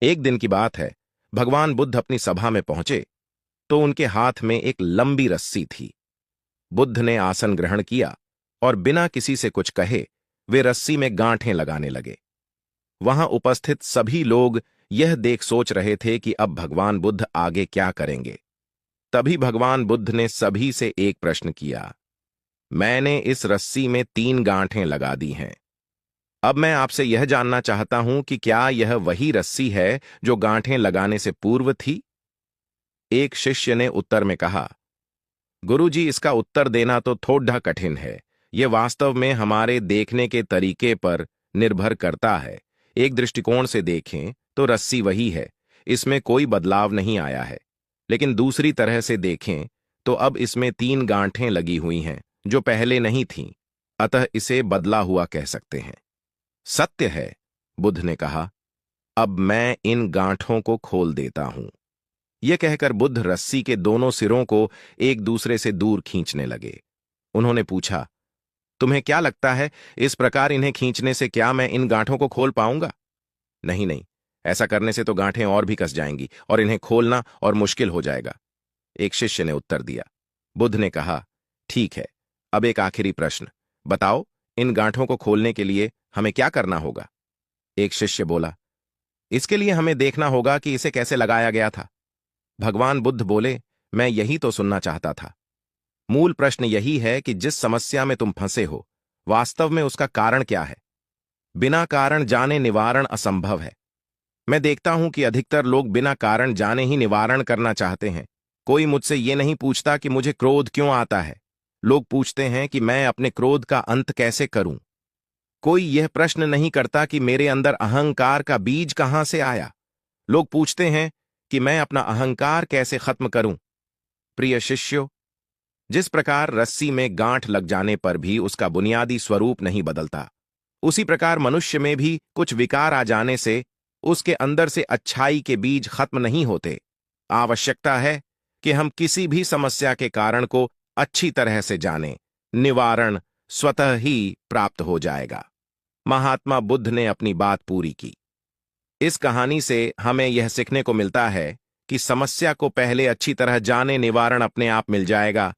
एक दिन की बात है, भगवान बुद्ध अपनी सभा में पहुंचे तो उनके हाथ में एक लंबी रस्सी थी। बुद्ध ने आसन ग्रहण किया और बिना किसी से कुछ कहे वे रस्सी में गांठें लगाने लगे। वहां उपस्थित सभी लोग यह देख सोच रहे थे कि अब भगवान बुद्ध आगे क्या करेंगे। तभी भगवान बुद्ध ने सभी से एक प्रश्न किया। मैंने इस रस्सी में 3 गांठें लगा दी हैं। अब मैं आपसे यह जानना चाहता हूं कि क्या यह वही रस्सी है जो गांठें लगाने से पूर्व थी? एक शिष्य ने उत्तर में कहा, गुरुजी, इसका उत्तर देना तो थोड़ा कठिन है। यह वास्तव में हमारे देखने के तरीके पर निर्भर करता है। एक दृष्टिकोण से देखें तो रस्सी वही है, इसमें कोई बदलाव नहीं आया है। लेकिन दूसरी तरह से देखें तो अब इसमें 3 गांठें लगी हुई हैं जो पहले नहीं थीं, अतः इसे बदला हुआ कह सकते हैं। सत्य है, बुद्ध ने कहा। अब मैं इन गांठों को खोल देता हूं। यह कहकर बुद्ध रस्सी के दोनों सिरों को एक दूसरे से दूर खींचने लगे। उन्होंने पूछा, तुम्हें क्या लगता है, इस प्रकार इन्हें खींचने से क्या मैं इन गांठों को खोल पाऊंगा? नहीं नहीं, ऐसा करने से तो गांठें और भी कस जाएंगी और इन्हें खोलना और मुश्किल हो जाएगा। एक शिष्य ने उत्तर दिया। बुद्ध ने कहा, ठीक है, अब एक आखिरी प्रश्न बताओ, इन गांठों को खोलने के लिए हमें क्या करना होगा? एक शिष्य बोला, इसके लिए हमें देखना होगा कि इसे कैसे लगाया गया था। भगवान बुद्ध बोले, मैं यही तो सुनना चाहता था। मूल प्रश्न यही है कि जिस समस्या में तुम फंसे हो, वास्तव में उसका कारण क्या है? बिना कारण जाने निवारण असंभव है। मैं देखता हूं कि अधिकतर लोग बिना कारण जाने ही निवारण करना चाहते हैं। कोई मुझसे यह नहीं पूछता कि मुझे क्रोध क्यों आता है। लोग पूछते हैं कि मैं अपने क्रोध का अंत कैसे करूं। कोई यह प्रश्न नहीं करता कि मेरे अंदर अहंकार का बीज कहां से आया। लोग पूछते हैं कि मैं अपना अहंकार कैसे खत्म करूं। प्रिय शिष्यों, जिस प्रकार रस्सी में गांठ लग जाने पर भी उसका बुनियादी स्वरूप नहीं बदलता, उसी प्रकार मनुष्य में भी कुछ विकार आ जाने से उसके अंदर से अच्छाई के बीज खत्म नहीं होते। आवश्यकता है कि हम किसी भी समस्या के कारण को अच्छी तरह से जानें। निवारण स्वतः ही प्राप्त हो जाएगा। महात्मा बुद्ध ने अपनी बात पूरी की। इस कहानी से हमें यह सीखने को मिलता है कि समस्या को पहले अच्छी तरह जाने, निवारण अपने आप मिल जाएगा।